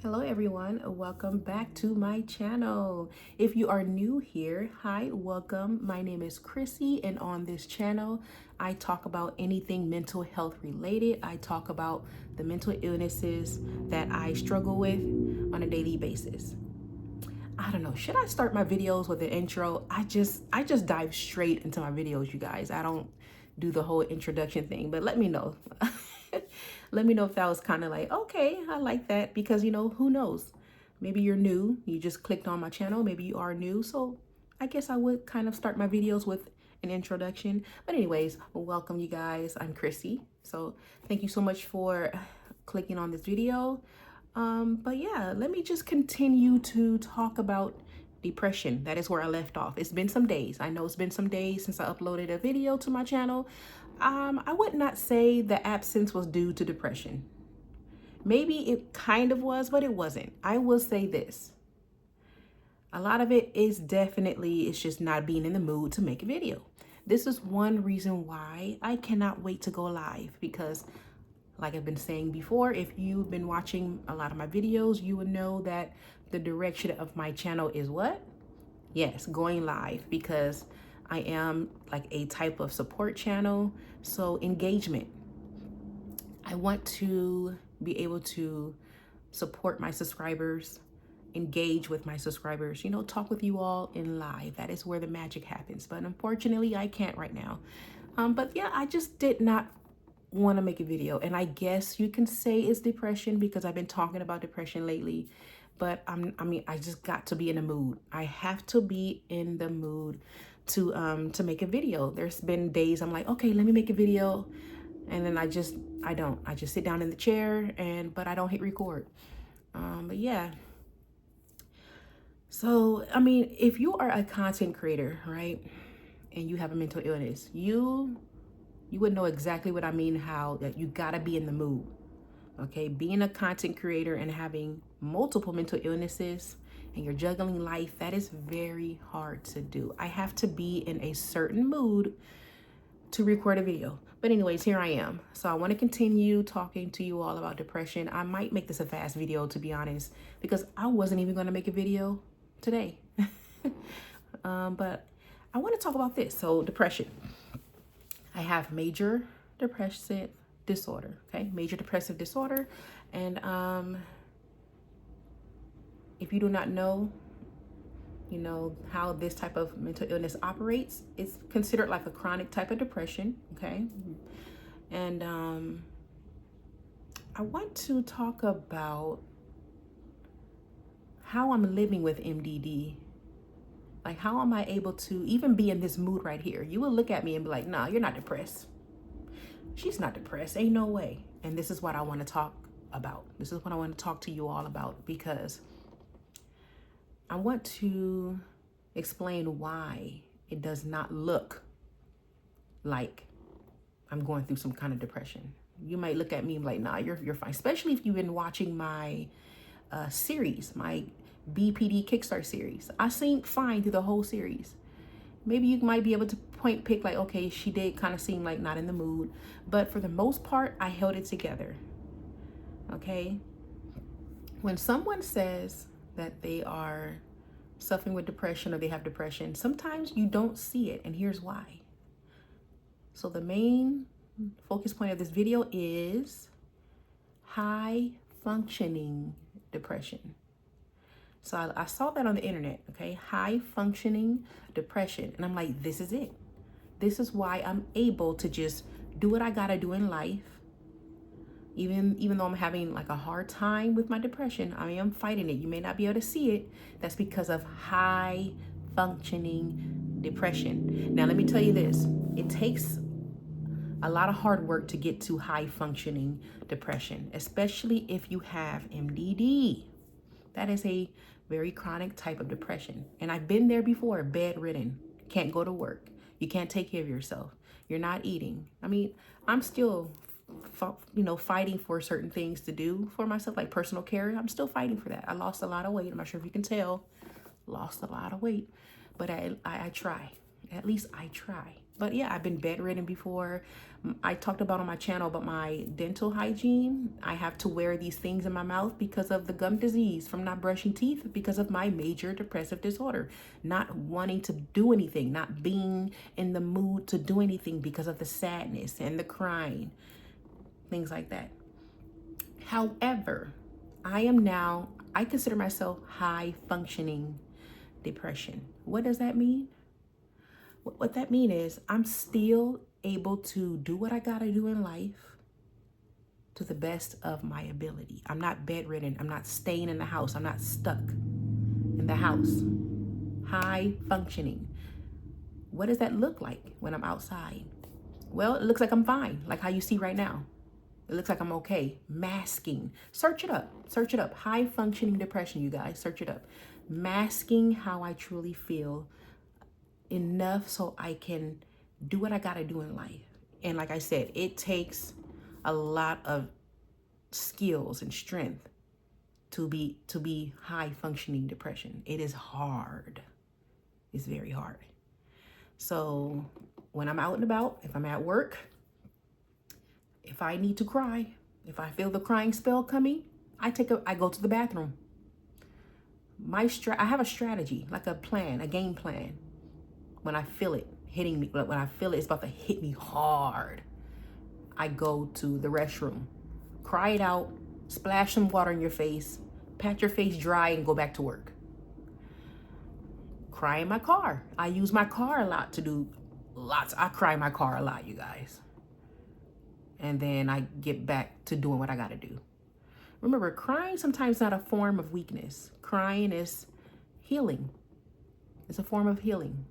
Hello everyone, welcome back to my channel. If you are new here, hi, welcome. My name is Chrissy, and on this channel I talk about anything mental health related. I talk about the mental illnesses that I struggle with on a daily basis. I don't know, should I start my videos with an intro? I just dive straight into my videos, you guys. I don't do the whole introduction thing, but let me know. Let me know if that was kind of like, okay, I like that, because who knows? Maybe you're new, you just clicked on my channel, maybe you are new. So I guess I would kind of start my videos with an introduction. But anyways, welcome you guys. I'm Chrissy. So thank you so much for clicking on this video. But yeah, let me just continue to talk about depression. That is where I left off. It's been some days. I know it's been some days since I uploaded a video to my channel. I would not say the absence was due to depression. Maybe it kind of was, but it wasn't. I will say this. A lot of it is definitely, it's just not being in the mood to make a video. This is one reason why I cannot wait to go live, because like I've been saying before, if you've been watching a lot of my videos, you would know that the direction of my channel is what? Yes, going live, because I am like a type of support channel. So engagement. I want to be able to support my subscribers, engage with my subscribers, talk with you all in live. That is where the magic happens. But unfortunately, I can't right now. But yeah, I just did not want to make a video, and I guess you can say it's depression because I've been talking about depression lately. But I just got to be in the mood. I have to be in the mood to make a video. There's been days I'm like, okay, let me make a video, and then I just sit down in the chair, but I don't hit record. But yeah, so if you are a content creator, right, and you have a mental illness, you would know exactly what I mean, how that you gotta be in the mood. Okay, being a content creator and having multiple mental illnesses and you're juggling life, that is very hard to do. I have to be in a certain mood to record a video. But anyways, here I am. So I want to continue talking to you all about depression. I might make this a fast video, to be honest, because I wasn't even going to make a video today. But I want to talk about this. So depression. I have major depressive disorder. Okay, major depressive disorder. And if you do not know, how this type of mental illness operates, it's considered like a chronic type of depression. Okay, and I want to talk about how I'm living with MDD. Like, how am I able to even be in this mood right here? You will look at me and be like, nah, you're not depressed. She's not depressed. Ain't no way. And this is what I want to talk about. This is what I want to talk to you all about, because I want to explain why it does not look like I'm going through some kind of depression. You might look at me and be like, nah, you're fine. Especially if you've been watching my series, my BPD Kickstart series. I seemed fine through the whole series. Maybe you might be able to pick like, okay, she did kind of seem like not in the mood, but for the most part, I held it together. Okay. When someone says that they are suffering with depression or they have depression, sometimes you don't see it, and here's why. So the main focus point of this video is high functioning depression. So I saw that on the internet, okay? High functioning depression. And I'm like, this is it. This is why I'm able to just do what I gotta do in life. Even though I'm having like a hard time with my depression, I am fighting it. You may not be able to see it. That's because of high functioning depression. Now, let me tell you this. It takes a lot of hard work to get to high functioning depression, especially if you have MDD. That is a very chronic type of depression. And I've been there before, bedridden, can't go to work. You can't take care of yourself. You're not eating. I'm still, fighting for certain things to do for myself, like personal care. I'm still fighting for that. I lost a lot of weight. I'm not sure if you can tell, lost a lot of weight, but I try. At least I try. But yeah, I've been bedridden before. I talked about on my channel about my dental hygiene. I have to wear these things in my mouth because of the gum disease from not brushing teeth, because of my major depressive disorder, not wanting to do anything, not being in the mood to do anything because of the sadness and the crying, things like that. However, I consider myself high functioning depression. What does that mean? What that means is I'm still able to do what I gotta do in life to the best of my ability. I'm not bedridden. I'm not staying in the house. I'm not stuck in the house. High functioning. What does that look like when I'm outside? Well, it looks like I'm fine, like how you see right now. It looks like I'm okay. Masking. Search it up. Search it up. High functioning depression, you guys. Search it up. Masking how I truly feel enough so I can do what I gotta do in life. And like I said, it takes a lot of skills and strength to be high functioning depression. It is hard. It's very hard. So when I'm out and about, if I'm at work, if I need to cry, if I feel the crying spell coming, I go to the bathroom. I have a strategy, like a plan, a game plan. When I feel it hitting me, when I feel it's about to hit me hard, I go to the restroom, cry it out, splash some water in your face, pat your face dry, and go back to work. Cry in my car. I use my car a lot to do lots. I cry in my car a lot, you guys. And then I get back to doing what I gotta do. Remember, crying sometimes not a form of weakness. Crying is healing. It's a form of healing.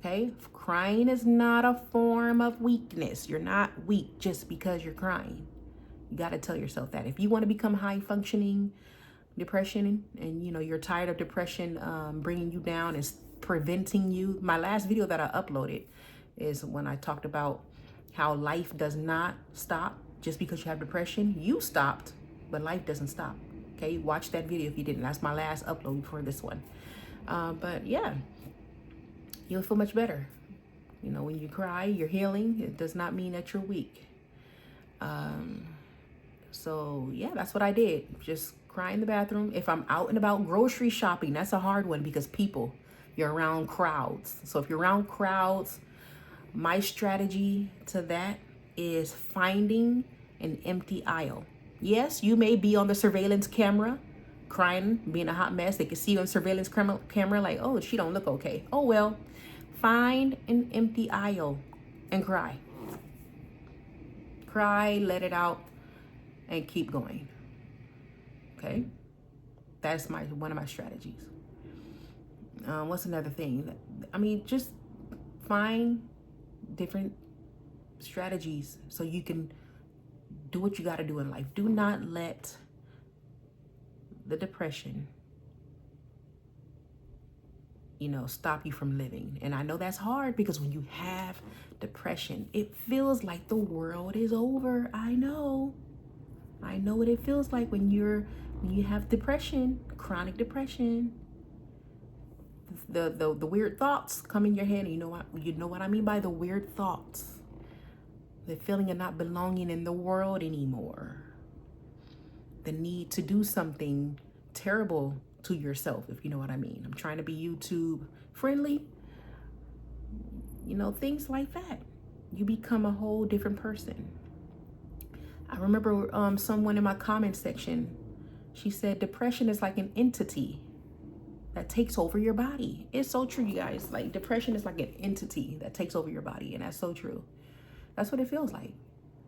Okay? Crying is not a form of weakness. You're not weak just because you're crying. You got to tell yourself that. If you want to become high functioning depression and you're tired of depression bringing you down and preventing you. My last video that I uploaded is when I talked about how life does not stop just because you have depression. You stopped, but life doesn't stop. Okay? Watch that video if you didn't. That's my last upload for this one. But yeah. You'll feel much better. When you cry, you're healing. It does not mean that you're weak. So yeah, that's what I did. Just cry in the bathroom. If I'm out and about grocery shopping, that's a hard one because you're around crowds. So if you're around crowds, my strategy to that is finding an empty aisle. Yes, you may be on the surveillance camera crying, being a hot mess. They can see you on surveillance camera like, oh, she don't look okay. Oh, well, find an empty aisle and cry. Cry, let it out, and keep going. Okay? That's one of my strategies. What's another thing? Just find different strategies so you can do what you got to do in life. Do not let the depression stop you from living. And I know that's hard because when you have depression, it feels like the world is over. I know what it feels like when you have depression, chronic depression. The weird thoughts come in your head. And you know what I mean by the weird thoughts. The feeling of not belonging in the world anymore. The need to do something terrible to yourself, if you know what I mean. I'm trying to be YouTube friendly. Things like that. You become a whole different person. I remember someone in my comment section, she said depression is like an entity that takes over your body. It's so true, you guys. Like, depression is like an entity that takes over your body, and that's so true. That's what it feels like.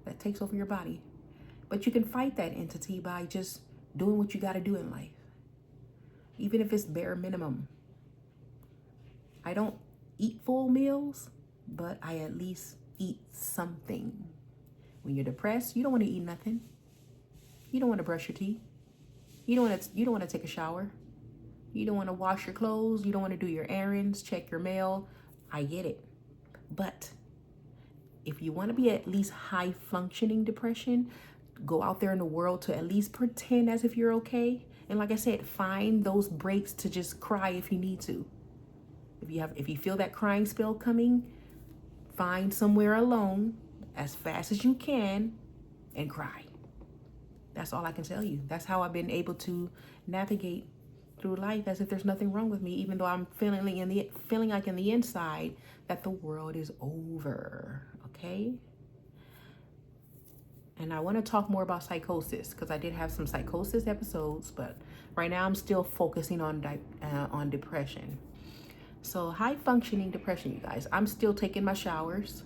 That takes over your body. But you can fight that entity by just doing what you got to do in life. Even if it's bare minimum. I don't eat full meals, but I at least eat something. When you're depressed, you don't want to eat nothing. You don't want to brush your teeth. You don't want to take a shower. You don't want to wash your clothes. You don't want to do your errands, check your mail. I get it. But if you want to be at least high functioning depression, go out there in the world to at least pretend as if you're okay. And like I said, find those breaks to just cry if you need to. If you feel that crying spell coming, Find somewhere alone as fast as you can and cry. That's all I can tell you. That's how I've been able to navigate through life as if there's nothing wrong with me, even though I'm feeling like in the inside that the world is over. Okay? And I want to talk more about psychosis because I did have some psychosis episodes, but right now I'm still focusing on depression. So high functioning depression, you guys. I'm still taking my showers.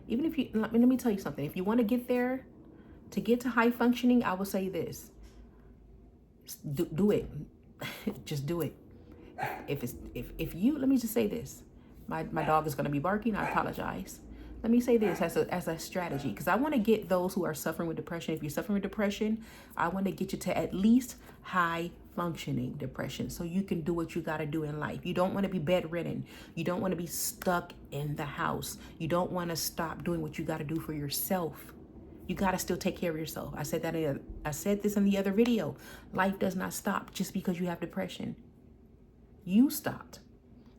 Even if you, let me tell you something. If you want to get there, to get to high functioning, I will say this. Do it. Just do it. If you, let me just say this. My dog is going to be barking. I apologize. Let me say this as a strategy, because I want to get those who are suffering with depression. If you're suffering with depression, I want to get you to at least high functioning depression so you can do what you got to do in life. You don't want to be bedridden. You don't want to be stuck in the house. You don't want to stop doing what you got to do for yourself. You got to still take care of yourself. I said this in the other video. Life does not stop just because you have depression. You stopped.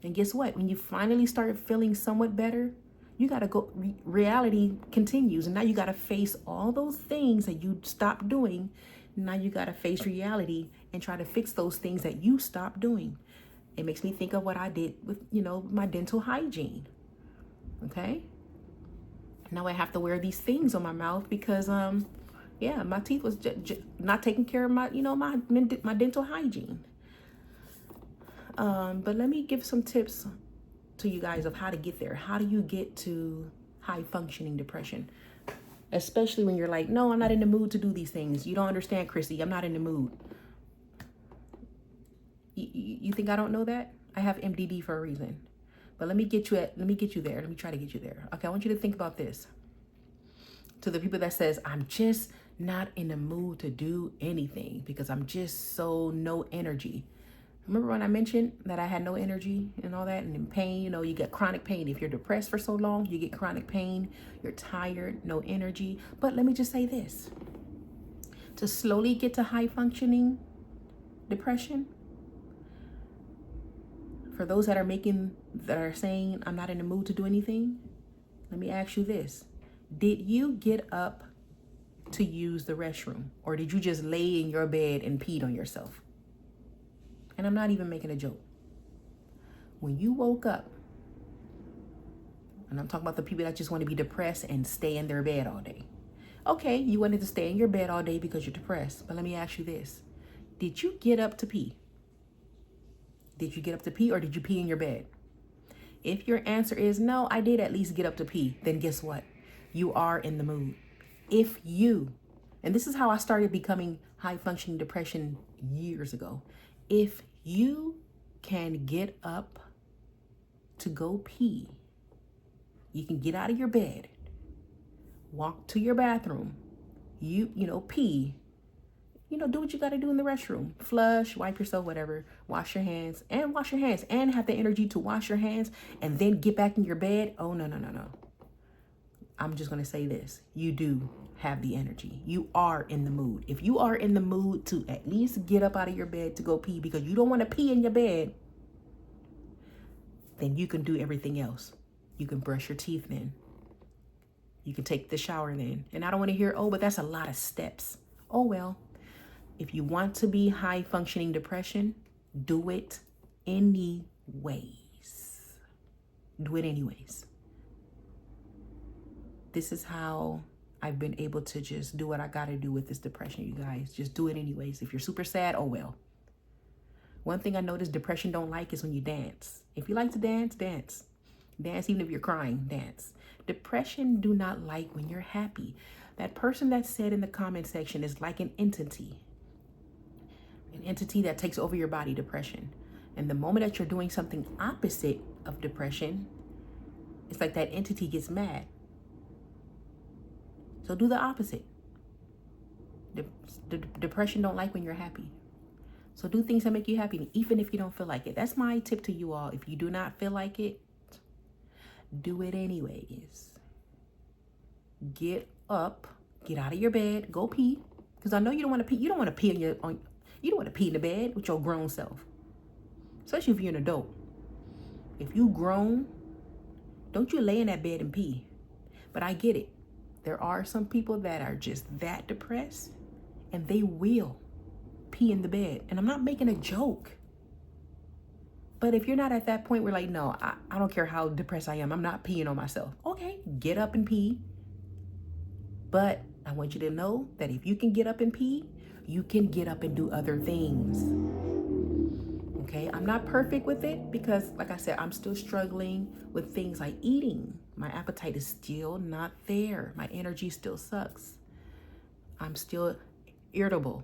And guess what? When you finally start feeling somewhat better, you got to go, reality continues. And now you got to face all those things that you stopped doing. Now you got to face reality and try to fix those things that you stopped doing. It makes me think of what I did with, my dental hygiene. Okay. Now I have to wear these things on my mouth because, my teeth was not taking care of my, my dental hygiene. But let me give some tips to you guys of how to get there. How do you get to high functioning depression? Especially when you're like, no, I'm not in the mood to do these things. You don't understand, Chrissy. I'm not in the mood. You think I don't know that? I have MDD for a reason. But let me get you there. Let me try to get you there. Okay, I want you to think about this. To the people that says, I'm just not in the mood to do anything because I'm just so no energy. Remember when I mentioned that I had no energy and all that, and in pain, you get chronic pain. If you're depressed for so long, you get chronic pain. You're tired, no energy. But let me just say this. To slowly get to high functioning depression, for those that are saying, I'm not in the mood to do anything, let me ask you this. Did you get up to use the restroom? Or did you just lay in your bed and peed on yourself? And I'm not even making a joke. When you woke up, and I'm talking about the people that just want to be depressed and stay in their bed all day. Okay, you wanted to stay in your bed all day because you're depressed. But let me ask you this. Did you get up to pee? Did you get up to pee or did you pee in your bed? If your answer is no, I did at least get up to pee, then guess what? You are in the mood. And this is how I started becoming high functioning depression years ago. If you can get up to go pee, you can get out of your bed, walk to your bathroom, pee, do what you got to do in the restroom. Flush, wipe yourself, whatever. Wash your hands and have the energy to wash your hands and then get back in your bed. Oh, no. I'm just going to say this. You do have the energy. You are in the mood. If you are in the mood to at least get up out of your bed to go pee because you don't want to pee in your bed, then you can do everything else. You can brush your teeth then. You can take the shower then. And I don't want to hear, but that's a lot of steps. Oh, well. If you want to be high functioning depression, do it anyways. Do it anyways. This is how I've been able to just do what I got to do with this depression, you guys. Just do it anyways. If you're super sad, oh well. One thing I noticed depression don't like is when you dance. If you like to dance, dance. Dance even if you're crying, dance. Depression do not like when you're happy. That person that said in the comment section is like an entity. An entity that takes over your body, depression. And the moment that you're doing something opposite of depression, it's like that entity gets mad. So do the opposite. Depression don't like when you're happy. So do things that make you happy, even if you don't feel like it. That's my tip to you all. If you do not feel like it, do it anyways. Get up, get out of your bed, go pee. Because I know you don't want to pee. You don't want to pee you don't want to pee in the bed with your grown self. Especially if you're an adult. If you grown Don't you lay in that bed and pee. But I get it. There are some people that are just that depressed and they will pee in the bed. And I'm not making a joke. But if you're not at that point where like, no, I don't care how depressed I am, I'm not peeing on myself. Okay, get up and pee. But I want you to know that if you can get up and pee, you can get up and do other things. Okay, I'm not perfect with it because, like I said, I'm still struggling with things like eating. My appetite is still not there. My energy still sucks. I'm still irritable.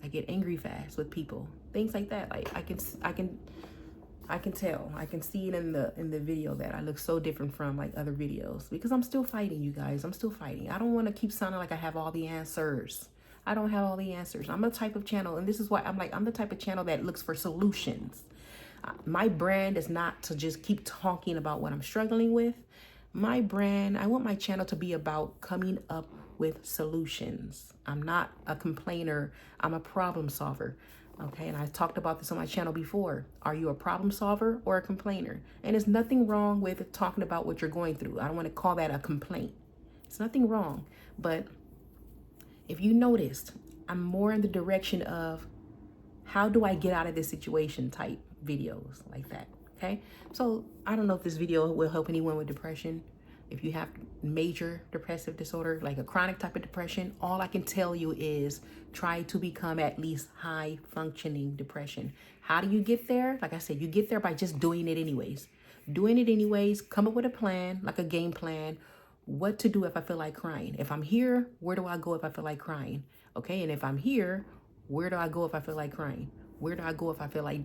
I get angry fast with people. Things like that. Like I can tell. I can see it in the video that I look so different from like other videos because I'm still fighting, you guys. I'm still fighting. I don't want to keep sounding like I have all the answers. I don't have all the answers. I'm a type of channel, and this is why I'm the type of channel that looks for solutions. My brand is not to just keep talking about what I'm struggling with. My brand, I want my channel to be about coming up with solutions. I'm not a complainer. I'm a problem solver. Okay, and I talked about this on my channel before. Are you a problem solver or a complainer? And there's nothing wrong with talking about what you're going through. I don't want to call that a complaint. It's nothing wrong. But if you noticed, I'm more in the direction of how do I get out of this situation type videos like that. Okay, so I don't know if this video will help anyone with depression. If you have major depressive disorder, like a chronic type of depression, all I can tell you is try to become at least high functioning depression. How do you get there? Like I said, you get there by just doing it anyways. Doing it anyways, come up with a plan, like a game plan, what to do if I feel like crying. If I'm here, where do I go if I feel like crying? Okay, and if I'm here, where do I go if I feel like crying? Where do I go if I feel like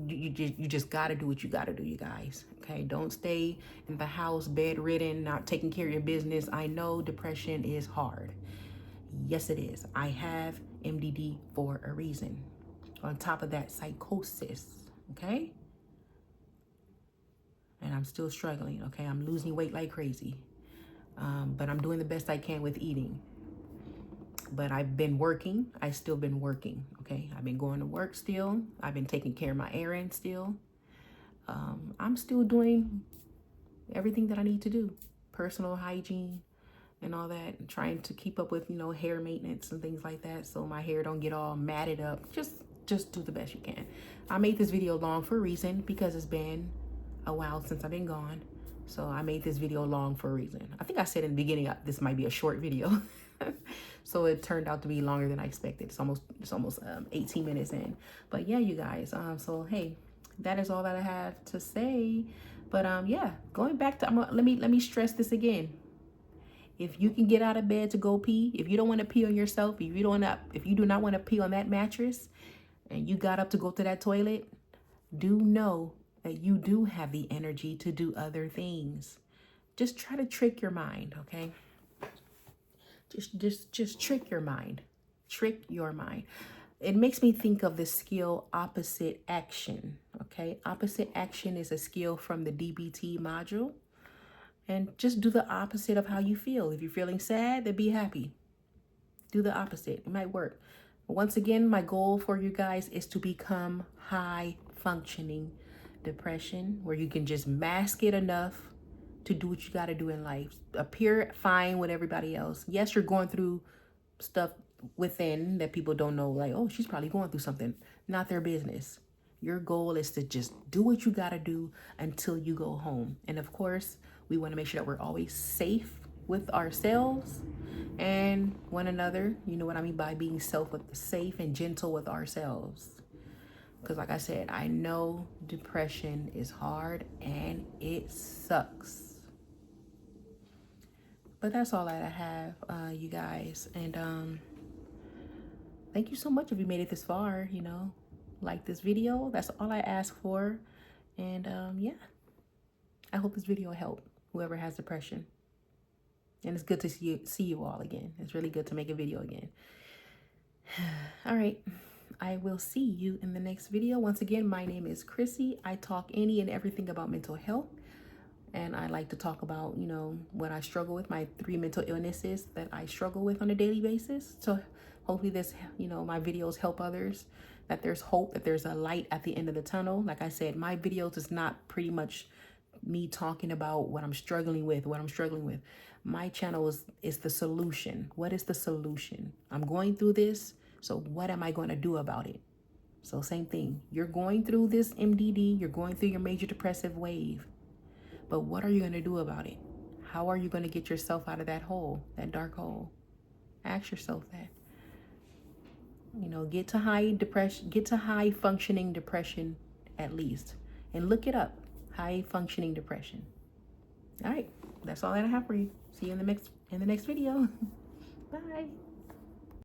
you just got to do what you got to do, you guys. Okay, don't stay in the house bedridden, not taking care of your business. I know depression is hard. Yes, it is. I have MDD for a reason. On top of that, psychosis. Okay, and I'm still struggling. Okay, I'm losing weight like crazy, but I'm doing the best I can with eating. But I've been working. I still been working. Okay, I've been going to work still. I've been taking care of my errands still. I'm still doing everything that I need to do, personal hygiene and all that, and trying to keep up with, hair maintenance and things like that, so my hair don't get all matted up. Just do the best you can. I made this video long for a reason because it's been a while since I've been gone. So I made this video long for a reason. I think I said in the beginning this might be a short video. So it turned out to be longer than I expected. It's almost 18 minutes in. But yeah, you guys. So hey, that is all that I have to say. But yeah, going back to let me stress this again. If you can get out of bed to go pee, if you don't want to pee on yourself, if you do not want to pee on that mattress, and you got up to go to that toilet, do know that you do have the energy to do other things. Just try to trick your mind, okay? Just trick your mind. Trick your mind. It makes me think of the skill opposite action, okay? Opposite action is a skill from the DBT module. And just do the opposite of how you feel. If you're feeling sad, then be happy. Do the opposite. It might work. Once again, my goal for you guys is to become high functioning depression, where you can just mask it enough to do what you got to do in life. Appear fine with everybody else. Yes, you're going through stuff within that people don't know, like, oh, she's probably going through something. Not their business. Your goal is to just do what you got to do until you go home. And of course, we want to make sure that we're always safe with ourselves and one another. You know what I mean by being safe and gentle with ourselves. Because like I said, I know depression is hard and it sucks. But that's all that I have, you guys. And thank you so much if you made it this far, like this video. That's all I ask for. And yeah, I hope this video helped whoever has depression. And it's good to see you all again. It's really good to make a video again. All right. I will see you in the next video. Once again, my name is Chrissy. I talk any and everything about mental health. And I like to talk about, what I struggle with, my 3 mental illnesses that I struggle with on a daily basis. So hopefully this, my videos help others, that there's hope, that there's a light at the end of the tunnel. Like I said, my videos is not pretty much me talking about what I'm struggling with. My channel is the solution. What is the solution? I'm going through this, so what am I going to do about it? So same thing. You're going through this MDD, you're going through your major depressive wave. But what are you going to do about it? How are you going to get yourself out of that hole, that dark hole? Ask yourself that. You know, get to high functioning depression at least, and look it up. High functioning depression. All right, that's all that I have for you. See you in the next video. Bye.